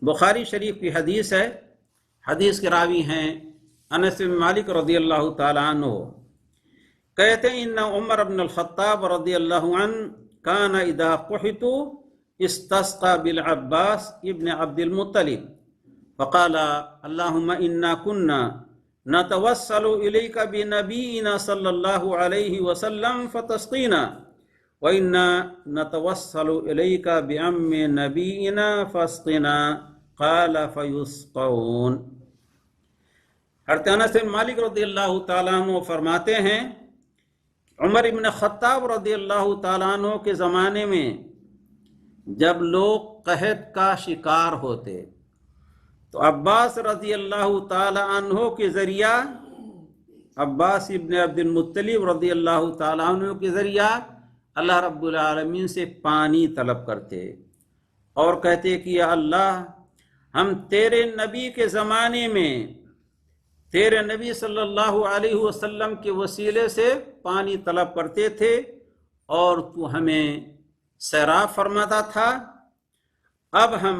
بخاری شریف کی حدیث ہے، حدیث کے راوی ہیں انس بن مالک رضی اللہ تعالیٰ عنہ، کہتے ہیں ان عمر بن الخطاب رضی اللہ عنہ کان اذا قحط استسقى بالعباس ابن عبد المطلب فقال اللهم انا كنا نتوسل اليك بنبينا صلى الله عليه وسلم فتسقينا وإنا نتوسل إليك بعم نبينا فاسقنا قال فيسقون۔ حضرت انس بن مالک رضی اللہ تعالیٰ عنہ فرماتے ہیں عمر ابن خطاب رضی اللہ تعالیٰ عنہ کے زمانے میں جب لوگ قحط کا شکار ہوتے تو عباس رضی اللہ تعالیٰ عنہ کے ذریعہ، عباس ابن عبد المطلب رضی اللہ تعالیٰ عنہ کے ذریعہ اللہ رب العالمین سے پانی طلب کرتے اور کہتے کہ یا اللہ، ہم تیرے نبی کے زمانے میں تیرے نبی صلی اللہ علیہ وسلم کے وسیلے سے پانی طلب کرتے تھے اور تو ہمیں سیراب فرماتا تھا، اب ہم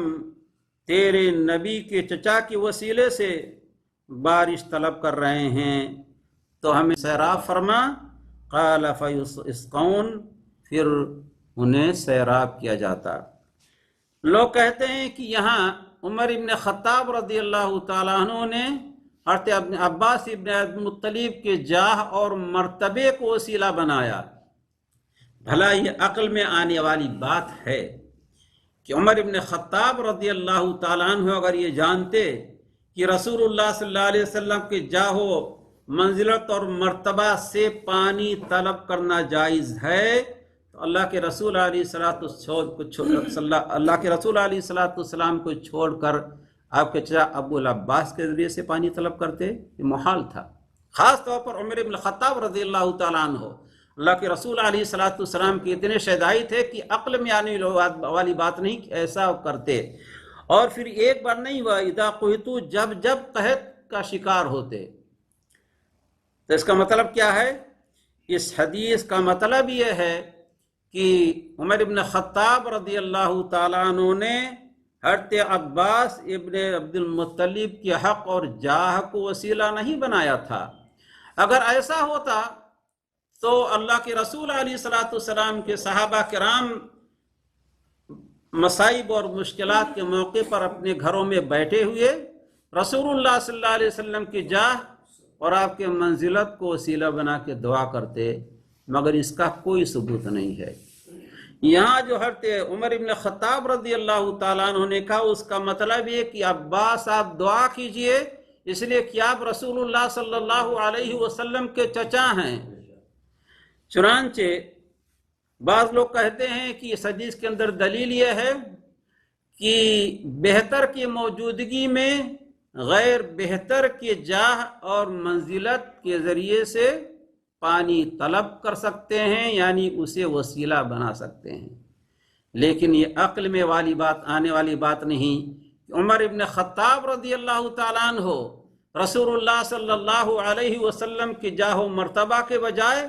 تیرے نبی کے چچا کے وسیلے سے بارش طلب کر رہے ہیں تو ہمیں سیراب فرما۔ قال فیسقون، پھر انہیں سیراب کیا جاتا۔ لوگ کہتے ہیں کہ یہاں عمر ابن خطاب رضی اللہ تعالیٰ عنہ نے حضرت عباس ابن عبد المطلب کے جاہ اور مرتبے کو وسیلہ بنایا۔ بھلا یہ عقل میں آنے والی بات ہے کہ عمر ابن خطاب رضی اللہ تعالیٰ عنہ اگر یہ جانتے کہ رسول اللہ صلی اللہ علیہ وسلم کے جاہ و منزلت اور مرتبہ سے پانی طلب کرنا جائز ہے تو اللہ کے رسول علیہ السلام کو چھوڑ کر آپ کے چچا ابو العباس کے ذریعے سے پانی طلب کرتے؟ یہ محال تھا۔ خاص طور پر عمر ابن خطاب رضی اللہ تعالیٰ عنہ اللہ کے رسول علیہ السلام کے اتنے شیدائی تھے کہ عقل میں آنے والی بات نہیں کہ ایسا کرتے۔ اور پھر ایک بار نہیں ہوا، اذا قحطوا، جب قحط کا شکار ہوتے۔ تو اس کا مطلب کیا ہے؟ اس حدیث کا مطلب یہ ہے کہ عمر ابن خطاب رضی اللہ تعالیٰ عنہ نے حضرت عباس ابن عبد المطلب کے حق اور جاہ کو وسیلہ نہیں بنایا تھا۔ اگر ایسا ہوتا تو اللہ کے رسول علیہ السلام کے صحابہ کرام مصائب اور مشکلات کے موقع پر اپنے گھروں میں بیٹھے ہوئے رسول اللہ صلی اللہ علیہ وسلم کی جاہ اور آپ کے منزلت کو وسیلہ بنا کے دعا کرتے، مگر اس کا کوئی ثبوت نہیں ہے۔ یہاں جو حضرت عمر ابن خطاب رضی اللہ تعالیٰ عنہ نے کہا، اس کا مطلب یہ کہ عباس آپ دعا کیجئے، اس لیے کہ آپ رسول اللہ صلی اللہ علیہ وسلم کے چچا ہیں۔ چنانچہ بعض لوگ کہتے ہیں کہ اس حدیث کے اندر دلیل یہ ہے کہ بہتر کی موجودگی میں غیر بہتر کے جاہ اور منزلت کے ذریعے سے پانی طلب کر سکتے ہیں، یعنی اسے وسیلہ بنا سکتے ہیں۔ لیکن یہ عقل میں آنے والی بات نہیں کہ عمر ابن خطاب رضی اللہ تعالیٰ عنہ رسول اللہ صلی اللہ علیہ وسلم کی جاہ و مرتبہ کے بجائے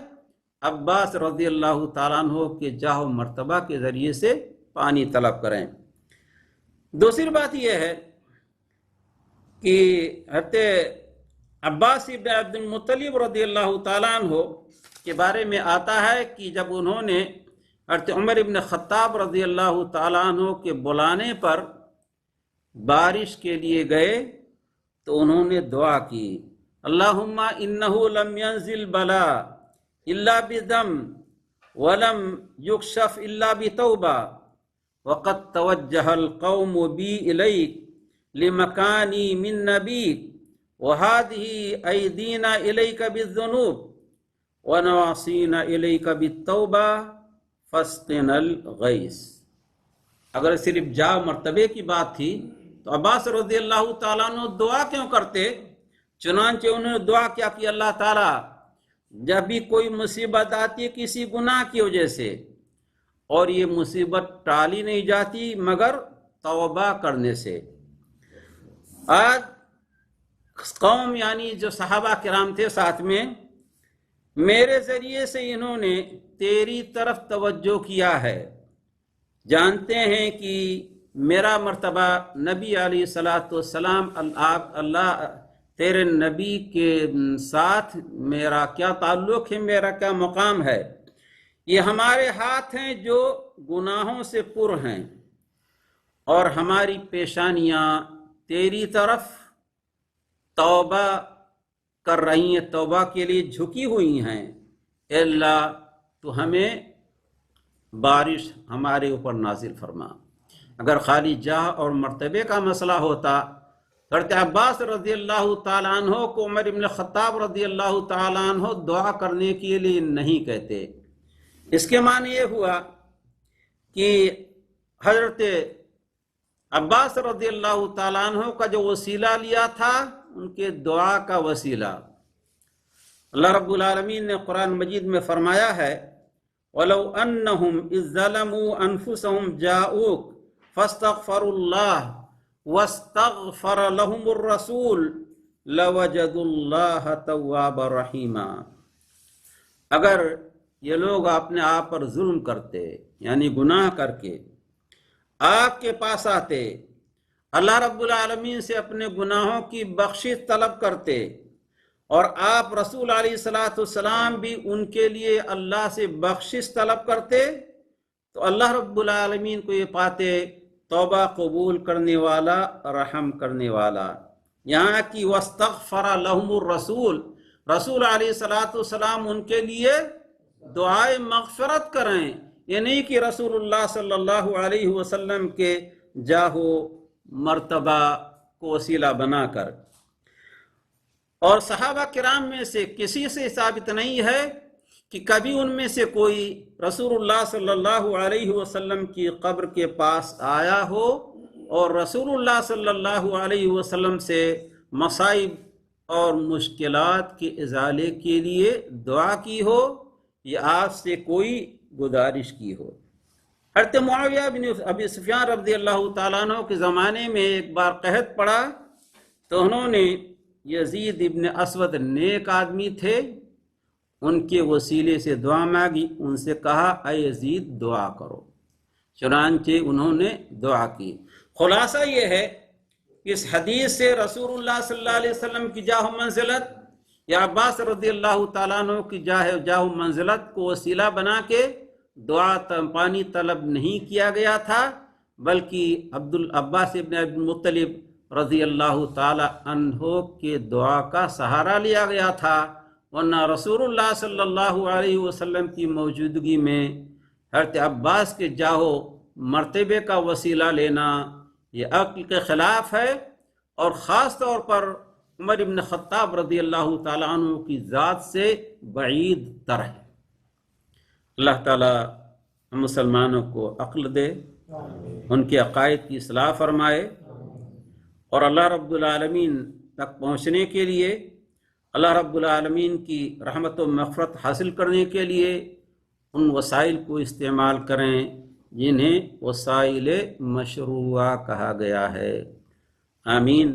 عباس رضی اللہ تعالیٰ عنہ کے جاہ و مرتبہ کے ذریعے سے پانی طلب کریں۔ دوسری بات یہ ہے کہ حضرت عباس ابن عبد المطلب رضی اللہ تعالیٰ عنہ کے بارے میں آتا ہے کہ جب انہوں نے حضرت عمر ابن خطاب رضی اللہ تعالیٰ عنہ کے بلانے پر بارش کے لیے گئے تو انہوں نے دعا کی، اللہم انہو لم ینزل بلا الا بدم ولم یکشف الا بتوبہ وقد توجہ القوم بی الیک لمکانی من نبیک وَهَذِهِ أَيْدِينَا إِلَيْكَ بِالذُّنُوبِ وَنَوَاصِينَا إِلَيْكَ بِالتَّوْبَةِ فَاسْقِنَا الْغَيْثَ۔ اگر صرف جا مرتبے کی بات تھی تو عباس رضی اللہ تعالیٰ عنہ دعا کیوں کرتے؟ چنانچہ انہوں نے دعا کیا کہ اللہ تعالیٰ جب بھی کوئی مصیبت آتی ہے کسی گناہ کی وجہ سے اور یہ مصیبت ٹالی نہیں جاتی مگر توبہ کرنے سے، آج قوم یعنی جو صحابہ کرام تھے ساتھ میں، میرے ذریعے سے انہوں نے تیری طرف توجہ کیا ہے، جانتے ہیں کہ میرا مرتبہ نبی علیہ الصلوۃ والسلام اللہ تیرے نبی کے ساتھ میرا کیا تعلق ہے، میرا کیا مقام ہے؟ یہ ہمارے ہاتھ ہیں جو گناہوں سے پر ہیں، اور ہماری پیشانیاں تیری طرف توبہ کر رہی ہیں، توبہ کے لیے جھکی ہوئی ہیں۔ اے اللہ تو ہمیں بارش ہمارے اوپر نازل فرما۔ اگر خالی جاہ اور مرتبے کا مسئلہ ہوتا، حضرت عباس رضی اللہ تعالیٰ عنہ کو عمر بن خطاب رضی اللہ تعالیٰ عنہ دعا کرنے کے لیے نہیں کہتے۔ اس کے معنی یہ ہوا کہ حضرت عباس رضی اللہ تعالیٰ عنہ کا جو وسیلہ لیا تھا ان کے دعا کا وسیلہ، اللہ رب العالمین نے قرآن مجید میں فرمایا ہے وَلَوْ أَنَّهُمْ إِذْ ظَلَمُوا أَنفُسَهُمْ جَاءُوكَ فَاسْتَغْفَرُوا اللَّهَ وَاسْتَغْفَرَ لَهُمُ الرَّسُولُ لَوَجَدُوا اللَّهَ تَوَّابًا رَحِيمًا۔ اگر یہ لوگ اپنے آپ پر ظلم کرتے، یعنی گناہ کر کے آپ کے پاس آتے، اللہ رب العالمین سے اپنے گناہوں کی بخشش طلب کرتے، اور آپ رسول علیہ السلام بھی ان کے لیے اللہ سے بخشش طلب کرتے، تو اللہ رب العالمین کو یہ پاتے توبہ قبول کرنے والا، رحم کرنے والا۔ یہاں کی وَاسْتَغْفَرَ لَهُمُ الرَّسُولُ، رسول علیہ السلام ان کے لیے دعائے مغفرت کریں، یہ نہیں کہ رسول اللہ صلی اللہ علیہ وسلم کے جاہ و مرتبہ کو وسیلہ بنا کر۔ اور صحابہ کرام میں سے کسی سے ثابت نہیں ہے کہ کبھی ان میں سے کوئی رسول اللہ صلی اللہ علیہ وسلم کی قبر کے پاس آیا ہو اور رسول اللہ صلی اللہ علیہ وسلم سے مصائب اور مشکلات کے ازالے کے لیے دعا کی ہو یا آپ سے کوئی گزارش کی ہو۔ حضرت معاویہ بن ابی سفیان رضی اللہ تعالیٰ عنہ کے زمانے میں ایک بار قحط پڑا تو انہوں نے یزید ابن اسود نیک آدمی تھے، ان کے وسیلے سے دعا مانگی، ان سے کہا اے یزید دعا کرو، چنانچہ انہوں نے دعا کی۔ خلاصہ یہ ہے کہ اس حدیث سے رسول اللہ صلی اللہ علیہ وسلم کی جاہ و منزلت یا عباس رضی اللہ تعالیٰ عنہ کی جاہ و منزلت کو وسیلہ بنا کے دعا پانی طلب نہیں کیا گیا تھا، بلکہ عباس ابن عبد المطلب رضی اللہ تعالی عنہ کے دعا کا سہارا لیا گیا تھا، ورنہ رسول اللہ صلی اللہ علیہ وسلم کی موجودگی میں حضرت عباس کے جاہو مرتبے کا وسیلہ لینا یہ عقل کے خلاف ہے، اور خاص طور پر عمر بن خطاب رضی اللہ تعالیٰ عنہ کی ذات سے بعید تر ہے۔ اللہ تعالیٰ ہم مسلمانوں کو عقل دے، ان کے عقائد کی اصلاح فرمائے، اور اللہ رب العالمین تک پہنچنے کے لیے، اللہ رب العالمین کی رحمت و مغفرت حاصل کرنے کے لیے ان وسائل کو استعمال کریں جنہیں وسائل مشروعہ کہا گیا ہے۔ آمین۔